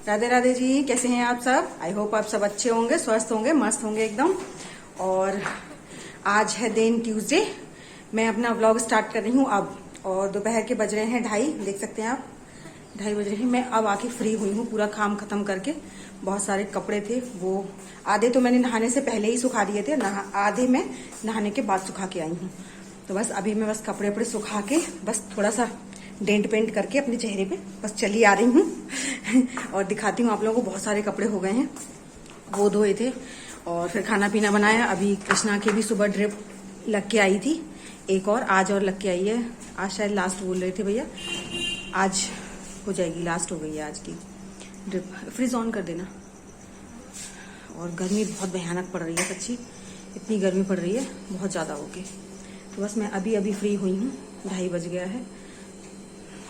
राधे राधे जी, कैसे हैं आप सब। आई होप आप सब अच्छे होंगे, स्वस्थ होंगे, मस्त होंगे एकदम। और आज है दिन ट्यूसडे। मैं अपना व्लॉग स्टार्ट कर रही हूँ अब। और दोपहर के बज रहे हैं 2:30, देख सकते हैं आप 2:30 बज रहे हैं। मैं अब आके फ्री हुई हूँ पूरा काम खत्म करके। बहुत सारे कपड़े थे, वो आधे तो मैंने नहाने से पहले ही सुखा दिए थे, आधे मैं नहाने के बाद सुखा के आई हूँ। तो बस अभी मैं बस कपड़े वपड़े सुखा के बस थोड़ा सा डेंट पेंट करके अपने चेहरे पे बस चली आ रही हूँ और दिखाती हूँ आप लोगों को। बहुत सारे कपड़े हो गए हैं, वो धोए थे और फिर खाना पीना बनाया। अभी कृष्णा की भी सुबह ड्रिप लग के आई थी, एक और आज और लग के आई है। आज शायद लास्ट बोल रहे थे भैया, आज हो जाएगी, लास्ट हो गई है आज की ड्रिप। फ्रिज ऑन कर देना। और गर्मी बहुत भयानक पड़ रही है, सच्ची इतनी गर्मी पड़ रही है बहुत ज़्यादा होके। तो बस मैं अभी अभी फ्री हुई हूँ, 2:30 बज गया है।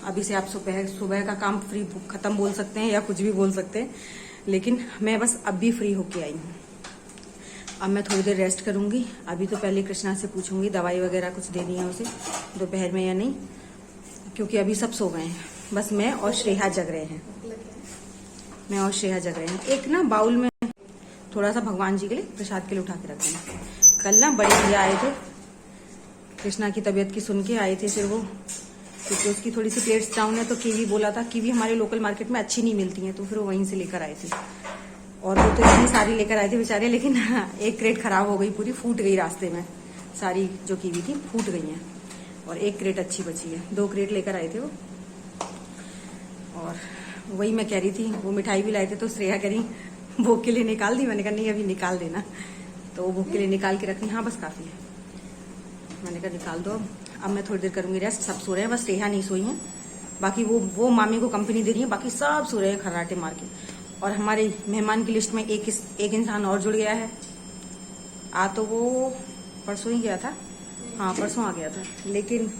अभी से आप सुबह का काम फ्री खत्म बोल सकते हैं या कुछ भी बोल सकते हैं, लेकिन मैं बस अभी फ्री होके आई हूँ। अब मैं थोड़ी देर रेस्ट करूंगी। अभी तो पहले कृष्णा से पूछूंगी दवाई वगैरह कुछ देनी है उसे दोपहर में या नहीं, क्योंकि अभी सब सो गए हैं, बस मैं और श्रेया जग रहे हैं। एक ना बाउल में थोड़ा सा भगवान जी के लिए प्रसाद के लिए उठा के रख देना। कल ना बड़े भैया आए थे, कृष्णा की तबीयत की सुन के आए थे, फिर वो क्योंकि उसकी थोड़ी सी प्लेट्स डाउन है तो कीवी बोला था। कीवी हमारे लोकल मार्केट में अच्छी नहीं मिलती है, तो फिर वो वहीं से लेकर आए थे। और वो तो इतनी सारी लेकर आए थे बेचारे, लेकिन एक क्रेट खराब हो गई, पूरी फूट गई रास्ते में। सारी जो कीवी थी फूट गई हैं और एक क्रेट अच्छी बची है। 2 क्रेट लेकर आए थे वो। और वही मैं कह रही थी, वो मिठाई भी लाए थे तो श्रेया कह रही भोग के लिए निकाल दी। मैंने कहा नहीं अभी निकाल देना, तो वो भोग के लिए निकाल के रखनी। हाँ बस काफी है, मैंने कहा निकाल दो। अब मैं थोड़ी देर करूंगी रेस्ट। सब सो रहे हैं, बस रेहा नहीं सोई है। बाकी वो मामी को कंपनी दे रही है, बाकी सब सो रहे हैं खर्राटे मार के। और हमारे मेहमान की लिस्ट में एक इंसान और जुड़ गया है। तो वो परसों ही गया था, हाँ परसों आ गया था, लेकिन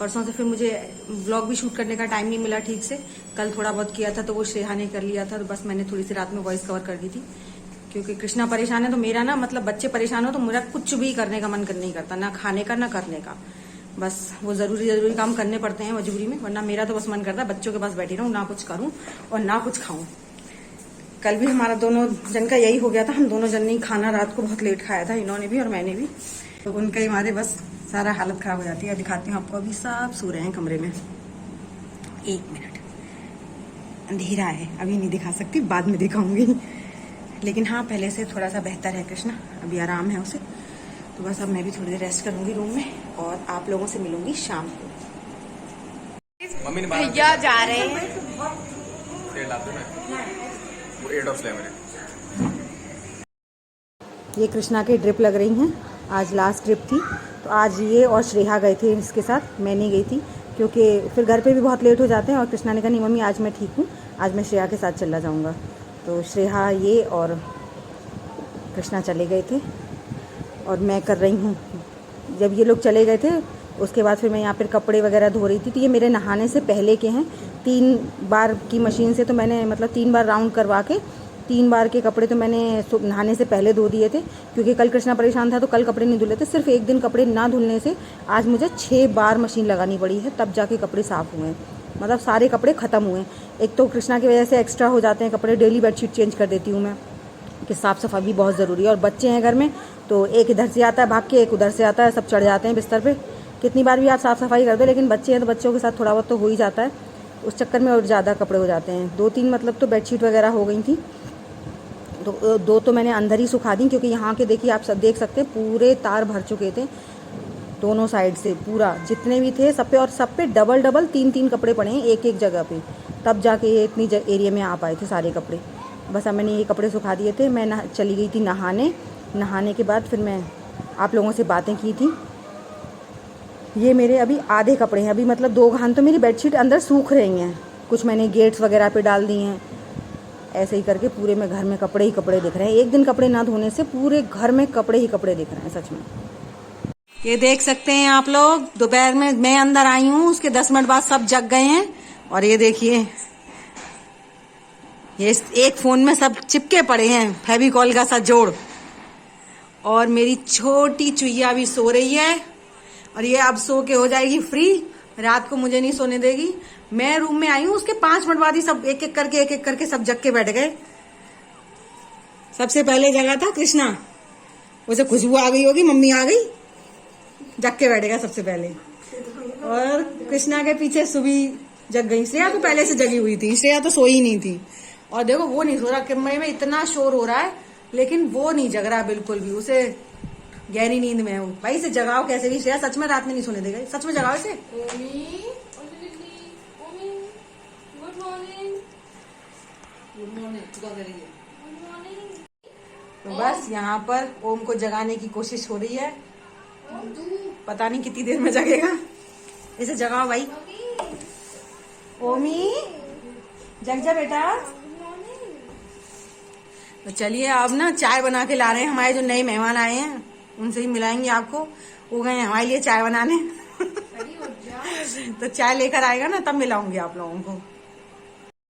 परसों से फिर मुझे व्लॉग भी शूट करने का टाइम नहीं मिला ठीक से। कल थोड़ा बहुत किया था तो वो श्रेया ने कर लिया था, तो बस मैंने थोड़ी सी रात में वॉइस कवर कर दी थी। क्योंकि कृष्णा परेशान है तो मेरा ना मतलब बच्चे परेशान हो तो मेरा कुछ भी करने का मन नहीं करता, ना खाने का ना करने का। बस वो जरूरी काम करने पड़ते हैं मजबूरी में, वरना मेरा तो बस मन करता है बच्चों के पास बैठी रहूं, ना कुछ करूं और ना कुछ खाऊं। कल भी हमारा दोनों जन का यही हो गया था। हम दोनों जन ने खाना रात को बहुत लेट खाया था, इन्होंने भी और मैंने भी। तो उनका ही मारे बस सारा हालत खराब हो जाती है। दिखाती हूँ आपको, अभी सब सो रहे हैं कमरे में। 1 मिनट, अंधेरा है अभी नहीं दिखा सकती, बाद में दिखाऊंगी। लेकिन हाँ पहले से थोड़ा सा बेहतर है कृष्णा, अभी आराम है उसे। तो बस अब मैं भी थोड़ी देर रेस्ट करूंगी रूम में और आप लोगों से मिलूंगी शाम को। भैया जा रहे हैं। ये कृष्णा की ड्रिप लग रही हैं, आज लास्ट ड्रिप थी। तो आज ये और श्रेया गए थे इसके साथ, मैं नहीं गई थी क्योंकि फिर घर पे भी बहुत लेट हो जाते हैं। और कृष्णा ने कहा नहीं मम्मी आज मैं ठीक हूँ, आज मैं श्रेया के साथ चला जाऊँगा। तो श्रेया ये और कृष्णा चले गए थे और मैं कर रही हूँ। जब ये लोग चले गए थे उसके बाद फिर मैं यहाँ पर कपड़े वगैरह धो रही थी। तो ये मेरे नहाने से पहले के हैं, 3 बार की मशीन से, तो मैंने मतलब 3 बार राउंड करवा के 3 बार के कपड़े तो मैंने नहाने से पहले धो दिए थे। क्योंकि कल कृष्णा परेशान था तो कल कपड़े नहीं धुले थे। सिर्फ एक दिन कपड़े ना धुलने से आज मुझे 6 बार मशीन लगानी पड़ी है, तब जाके कपड़े साफ़ हुए हैं। मतलब सारे कपड़े ख़त्म हुए हैं। एक तो कृष्णा की वजह से एक्स्ट्रा हो जाते हैं कपड़े, डेली बेडशीट चेंज कर देती हूँ मैं, कि साफ़ सफाई भी बहुत ज़रूरी है। और बच्चे हैं घर में तो एक इधर से आता है भाग के, एक उधर से आता है, सब चढ़ जाते हैं बिस्तर पे। कितनी बार भी आप साफ़ सफाई कर दो, लेकिन बच्चे हैं तो बच्चों के साथ थोड़ा बहुत तो हो ही जाता है। उस चक्कर में और ज़्यादा कपड़े हो जाते हैं। 2-3 मतलब तो बेडशीट वगैरह हो गई थी, तो 2 तो मैंने अंदर ही सुखा दी। क्योंकि यहाँ के देखिए आप सब देख सकते हैं पूरे तार भर चुके थे दोनों साइड से, पूरा जितने भी थे सब पे। और सब पे डबल 3-3 कपड़े पड़े हैं एक जगह पे, तब जाके ये इतनी एरिया में आ पाए थे सारे कपड़े। बस अब मैंने ये कपड़े सुखा दिए थे। मैं चली गई थी नहाने के बाद फिर मैं आप लोगों से बातें की थी। ये मेरे अभी आधे कपड़े हैं, अभी मतलब 2 घान तो मेरी बेडशीट अंदर सूख रही हैं, कुछ मैंने गेट्स वगैरह पे डाल दिए हैं। ऐसे ही करके पूरे में घर में कपड़े ही कपड़े दिख रहे हैं। एक दिन कपड़े ना धोने से पूरे घर में कपड़े ही कपड़े दिख रहे हैं सच में। ये देख सकते हैं आप लोग, दोपहर में मैं अंदर आई हूँ, उसके 10 मिनट बाद सब जग गए हैं। और ये देखिए ये एक फोन में सब चिपके पड़े हैं, फेविकॉल का सा जोड़। और मेरी छोटी चुईया भी सो रही है और ये अब सो के हो जाएगी फ्री। रात को मुझे नहीं सोने देगी। मैं रूम में आई हूँ, उसके 5 मिनट बाद ही सब एक एक करके सब जग के बैठ गए। सबसे पहले जगा था कृष्णा, उसे खुशबू आ गई होगी, मम्मी आ गई, जग के बैठेगा सबसे पहले। और कृष्णा के पीछे सुबी जग गई। श्रेया तो पहले से जगी हुई थी, श्रेया तो सोई नहीं थी। और देखो वो नहीं सो रहा, कमरे में इतना शोर हो रहा है लेकिन वो नहीं जग रहा बिल्कुल भी, उसे गहरी नींद में है वो। भाई इसे जगाओ कैसे भी, श्रेया सच में रात में नहीं सोने देगा, सच में जगाओ इसे। तो बस यहाँ पर ओम को जगाने की कोशिश हो रही है, पता नहीं कितनी देर में जगेगा। इसे जगाओ भाई। ओमी जग जा बेटा। तो चलिए अब ना चाय बना के ला रहे हैं, हमारे जो नए मेहमान आए हैं उनसे ही मिलाएंगे आपको। वो गए हैं हमारे लिए चाय बनाने तो चाय लेकर आएगा ना तब मिलाऊंगी आप लोगों को।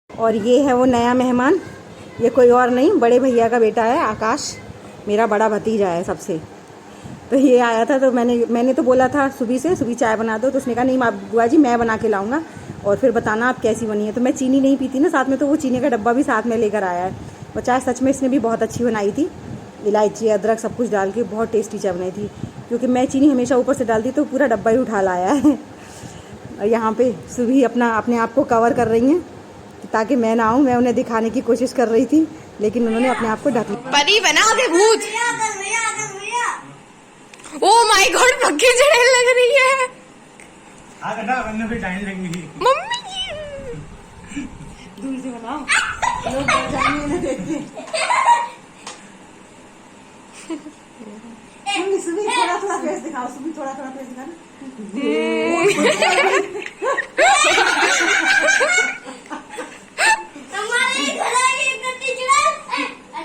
और ये है वो नया मेहमान, ये कोई और नहीं बड़े भैया का बेटा है आकाश, मेरा बड़ा भतीजा है सबसे। तो ये आया था तो मैंने तो बोला था सुबह चाय बना दो, तो उसने कहा नहीं बुआ जी मैं बना के लाऊंगा और फिर बताना आप कैसी बनी है। तो मैं चीनी नहीं पीती ना साथ में, तो वो चीनी का डब्बा भी साथ में लेकर आया है। और चाय सच में इसने भी बहुत अच्छी बनाई थी, इलायची अदरक सब कुछ डाल के बहुत टेस्टी चाय बनाई थी। क्योंकि मैं चीनी हमेशा ऊपर से डालती तो पूरा डब्बा ही उठा लाया है। और यहाँ पे सुबह अपने आप को कवर कर रही हैं ताकि मैं ना आऊँ, मैं उन्हें दिखाने की कोशिश कर रही थी लेकिन उन्होंने अपने आप को ढक लिया। परी बना के भूत, ओ माय गॉड पक्की चढ़ेल लग रही है मम्मी। दूर से बनाओ, लोग डर जाएंगे उन्हें देखते। सुबह थोड़ा फेस दिखाओ, सुबह थोड़ा फेस दिखाना।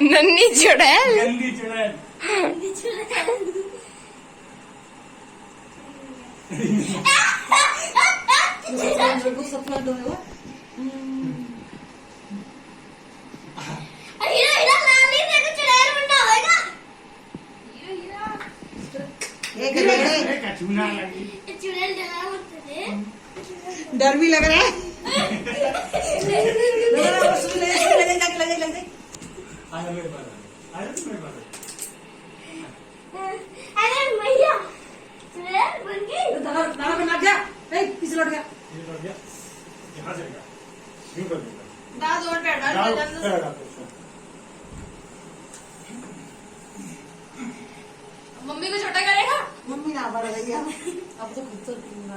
नन्नी चुड़ैल। डर भी लग रहा है। मम्मी को छोटा करेगा, मम्मी ना बड़ा भैया अब तो खुद तो ना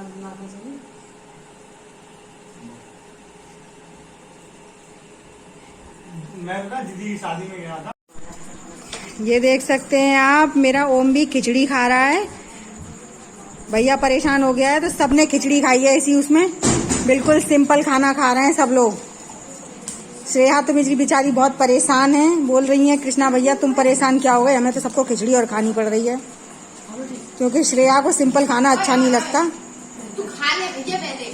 मैं ना दीदी की शादी में गया था। ये देख सकते हैं आप, मेरा ओम भी खिचड़ी खा रहा है। भैया परेशान हो गया है तो सबने खिचड़ी खाई है इसी उसमें, बिल्कुल सिंपल खाना खा रहे हैं सब लोग। श्रेया तो मेरी बेचारी बहुत परेशान है, बोल रही है कृष्णा भैया तुम परेशान क्या हो गए, हमें तो सबको खिचड़ी और खानी पड़ रही है क्योंकि श्रेया को सिंपल खाना अच्छा नहीं लगता। तू खा ले भैया पहले।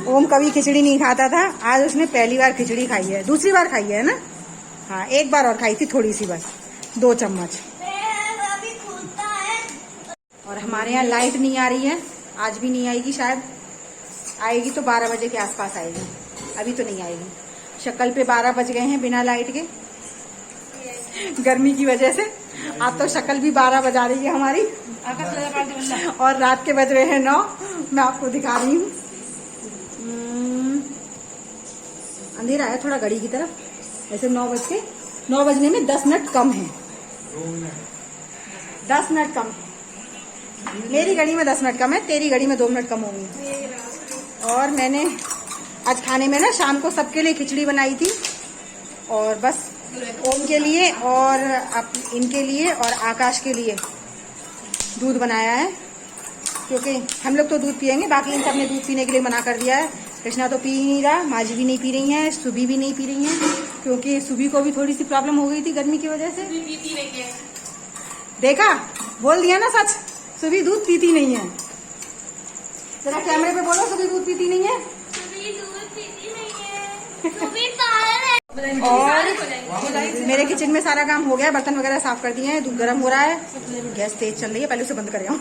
ओम कभी खिचड़ी नहीं खाता था, आज उसने पहली बार खिचड़ी खाई है, दूसरी बार खाई है ना। हाँ एक बार और खाई थी थोड़ी सी, बस 2 चम्मच। और हमारे यहाँ लाइट नहीं आ रही है, आज भी नहीं आएगी, शायद आएगी तो 12 बजे के आसपास आएगी, अभी तो नहीं आएगी। शक्ल पे 12 बज गए हैं बिना लाइट के, गर्मी की वजह से। आज तो शक्ल भी 12 बजा रही है हमारी और रात के बज रहे हैं 9। मैं आपको दिखा रही हूँ, अंधेरा है थोड़ा घड़ी की तरफ। ऐसे 9 बजने में 10 मिनट कम है, 10 मिनट कम है। मेरी घड़ी में 10 मिनट कम है, तेरी घड़ी में 2 मिनट कम होंगे। और मैंने आज खाने में ना शाम को सबके लिए खिचड़ी बनाई थी, और बस ओम के लिए और इनके लिए और आकाश के लिए दूध बनाया है, क्योंकि हम लोग तो दूध पियेंगे, बाकी इन सब ने दूध पीने के लिए मना कर दिया है। कृष्णा तो पी नहीं रहा, माजी भी नहीं पी रही है, सुबी भी नहीं पी रही है, क्योंकि सुबी को भी थोड़ी सी प्रॉब्लम हो गई थी गर्मी की वजह से। देखा, बोल दिया ना सच, सुबी दूध पीती नहीं है। जरा कैमरे पे बोलो, सुबी दूध पीती नहीं है। सुबी दूध पीती नहीं है, सुबी पागल है। और मेरे किचन में सारा काम हो गया है, बर्तन वगैरह साफ कर दिए हैं, दूध गर्म हो रहा है, गैस तेज चल रही है, पहले उसे बंद कर आऊं,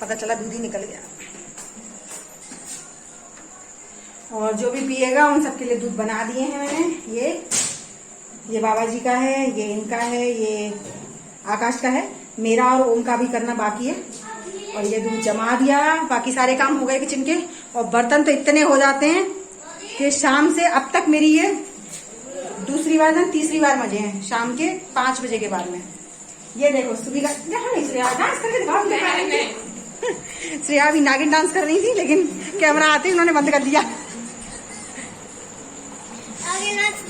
पता चला दूध ही निकल गया। और जो भी पिएगा उन सबके लिए दूध बना दिए हैं मैंने। ये बाबा जी का है, ये इनका है, ये आकाश का है, मेरा और ओम का भी करना बाकी है। और ये दूध जमा दिया, बाकी सारे काम हो गए किचन के। और बर्तन तो इतने हो जाते हैं कि शाम से अब तक मेरी ये दूसरी बार ना तीसरी बार मजे हैं, शाम के 5 बजे के बाद में। ये देखो सुबह का श्रेया डांस करके दिखाओ। श्रेया अभी नागिन डांस कर रही थी, लेकिन कैमरा आते ही उन्होंने बंद कर दिया।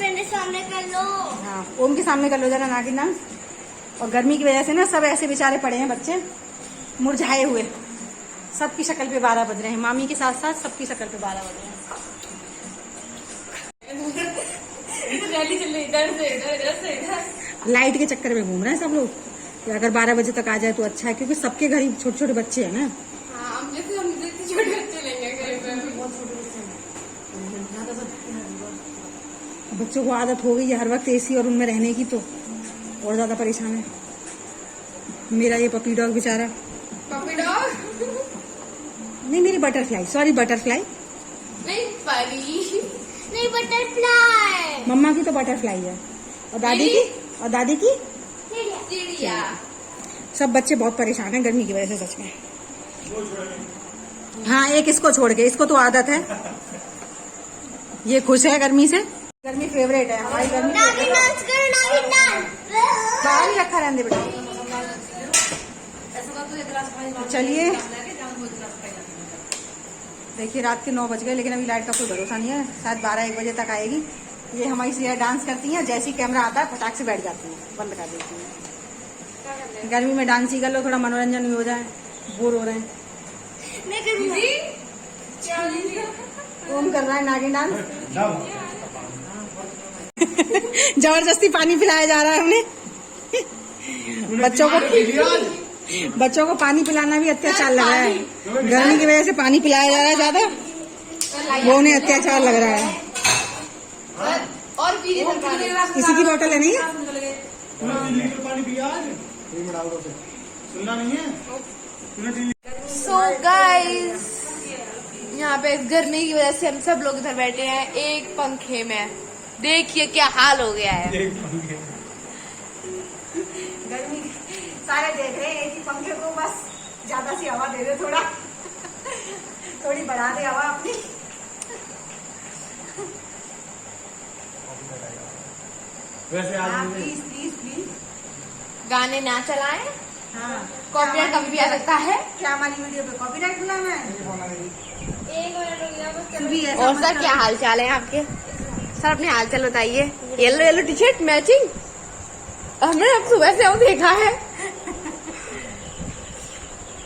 मेरे सामने कर लो। हाँ, ओम के सामने कर लो जरा नागिन डांस। और गर्मी की वजह से ना सब ऐसे बेचारे पड़े हैं बच्चे, मुरझाए हुए। सबकी शक्ल पे 12 बज रहे हैं, मामी के साथ साथ सबकी शक्ल पे 12 बज रहे हैं। रैली चल रही इधर से इधर से इधर। लाइट के चक्कर में घूम रहे हैं सब लोग कि अगर 12 बजे तक आ जाए तो अच्छा है, क्योंकि सबके घर ही छोटे छोटे बच्चे हैं ना। हाँ, हम जैसे छोटे बच्चे लेंगे घर पे। बच्चों को आदत हो गई है हर वक्त एसी और उनमें रहने की, तो और ज्यादा परेशान है। मेरा ये पपी डॉग बेचारा, पपी डॉग नहीं मेरी बटरफ्लाई, सॉरी बटरफ्लाई, नहीं परी, नहीं बटरफ्लाई। मम्मा की तो बटरफ्लाई है। और दादी की, और दादी की चिड़िया। सब बच्चे बहुत परेशान हैं गर्मी की वजह से, सच में। हाँ, एक इसको छोड़ के, इसको तो आदत है, ये खुश है गर्मी से। गर्मी फेवरेट है हमारी, गर्मी नागिन डांस करो, नागिन डांस। बाहर ही रखा रहने दे बेटा। चलिए, देखिए रात के 9 बज गए, लेकिन अभी लाइट का कोई भरोसा नहीं है, शायद 12-1 बजे तक आएगी। ये हमारी श्रेया डांस करती है, जैसे ही कैमरा आता है फटाक से बैठ जाती है, बंद कर देती है। गर्मी में डांस ही कर लो, थोड़ा मनोरंजन भी हो जाए, बोर हो रहे हैं। मैं करूँगी। ओम कर रहा है नागिन डांस। जबरदस्ती पानी पिलाया जा रहा है हमने। बच्चों को पानी पिलाना भी अत्याचार लग रहा है, गर्मी की वजह से पानी पिलाया जा रहा है ज्यादा, वो उन्हें अत्याचार लग रहा है। और पीने किसी की बोतल है नहीं? पानी पिया आज सुनना नहीं है। सो गाइस, यहाँ पे गर्मी की वजह से हम सब लोग इधर बैठे हैं एक पंखे में। देखिए क्या हाल हो गया है। गर्मी सारे देख रहे हैं एक ही पंखे को, बस ज्यादा सी हवा दे दे, थोड़ी बढ़ा दे हवा अपनी। वैसे आज प्लीज प्लीज प्लीज गाने ना चलाएं, हाँ, कॉपीराइट कभी भी आ सकता है। क्या हमारी वीडियो पे कॉपीराइट बुलाना है? और सर क्या हाल चाल है आपके? सर अपने हाल चाल बताइए। Yellow yellow T shirt matching, हमने अब सुबह से देखा है।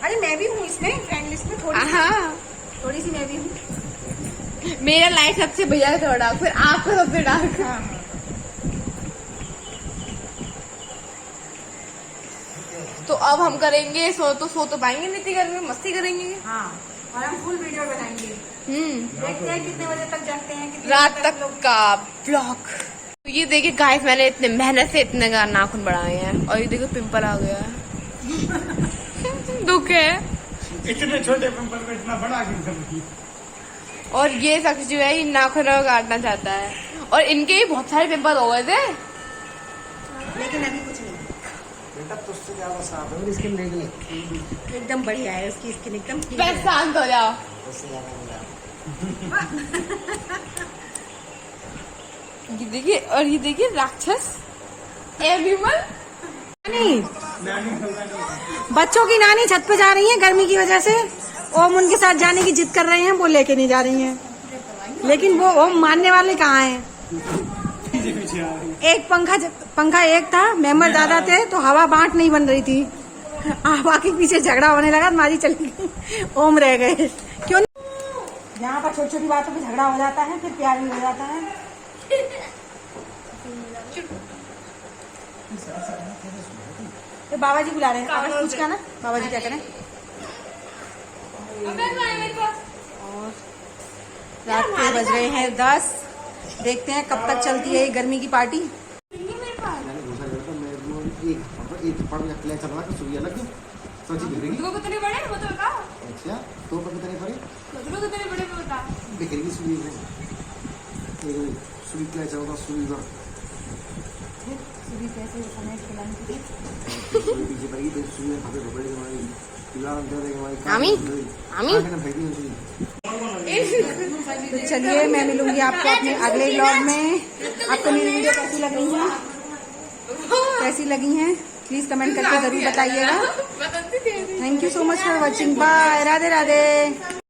अरे मैं भी हूँ इसमें, फ्रेंड लिस्ट में थोड़ी सी मैं भी हूँ। मेरा लाइट सबसे भैया थोड़ा डार्क, फिर आपका सबसे डार्क। हाँ, तो अब हम करेंगे सो तो पाएंगे नहीं, इतनी गर्मी में मस्ती करेंगे। हाँ, और हम फुल वीडियो बनाएंगे। देखते हैं कितने बजे तक जागते हैं, कितने रात बजे तक का ब्लॉग। तो ये देखिए गाइस, मैंने इतने मेहनत से इतने नाखून बढ़ाए हैं, और ये देखो पिंपल आ गया है। दुख है। इतने छोटे पिंपल में इतना बड़ा क्यों? और ये शख्स जो है ये नाखून काटना चाहता है, और इनके भी बहुत सारे पिंपल हो गए थे, लेकिन अभी कुछ नहीं, बेटा तुझसे ज्यादा साफ है, इसकी स्किन एकदम बढ़िया है उसकी स्किन, एकदम clear बस है। शांत हो जाओ। ये देखिए, और ये देखिए राक्षस एनिमल। नहीं, बच्चों की नानी छत पे जा रही है गर्मी की वजह से, ओम उनके साथ जाने की जिद कर रहे हैं, वो लेके नहीं जा रही हैं, लेकिन वो ओम मानने वाले कहाँ हैं। एक पंखा एक था, मेंबर ज्यादा थे तो हवा बांट नहीं बन रही थी, हवा के पीछे झगड़ा होने लगा, मारी चली गई, ओम रह गए। क्यों नहीं? यहाँ पर छोटी छोटी बातों पे झगड़ा हो जाता है, फिर प्यार भी हो जाता है। तो बाबा जी बुला रहे हैं, आवाज पूछ का ना बाबा जी क्या करें। और रात के बज रहे हैं 10, देखते हैं कब तक चलती है ये गर्मी की पार्टी। पापड़ में अकेले चल रहा है सुई अलग सोची बिगड़ेगी। तुमको कितने बड़े वो तो बता। अच्छा तो पर कितने पड़े तुमको कितने बड़े वो बता। बिगड़ेगी सुई में सुई के चलता सुई का सुबह कैसे समय खिलाने के लिए सुई पीछे पड़ेगी तो सुई में खाते बड़े हमारी पिला अंदर देंगे हमारी आमी ना फेंकी सुई। तो चलिए मैं मिलूंगी आपको अपने अगले व्लॉग में। आपको मेरी वीडियो कैसी लग रही है, कैसी लगी हैं प्लीज कमेंट करके जरूर बताइएगा। Thank you so much for watching. Bye, Radhe Radhe.